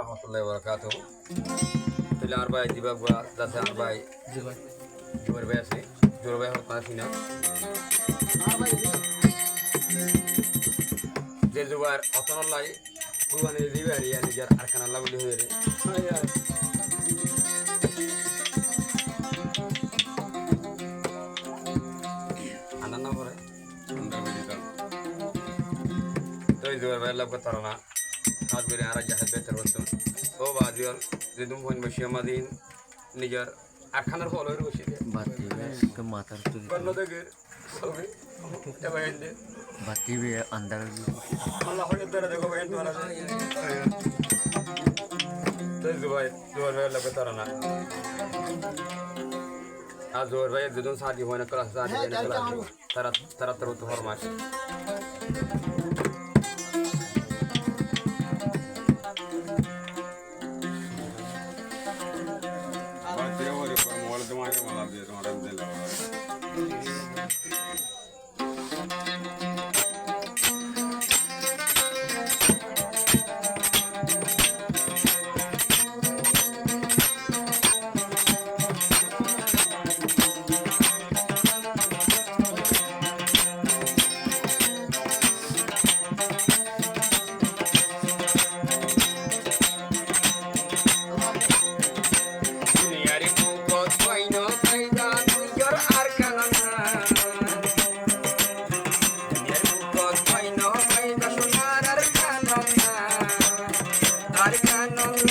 warahmatullahi wabarakatuh. Tuli arba jiba gua dasa arba jiba besi juro besi hotna sina. Je jubar otono lai gua ne jiba ri yani jar arkana laguli hoye. Anan na pore. Anda bedi tal. Tuli jubar besi lab ko tarana. Saat beri arah jahat beter waktu. Oh badiol, jedum pun bersiamadin nijar arkanar follow itu sih. Bati ke mata tu. Kalau degir, sorry, coba ende. Bati be andar. Allah kau yang terada kau yang tuara. Terus dua lagi tarana. Azor bayi jedum saat di mana kelas saat di mana kelas. Tarat terus hormat. I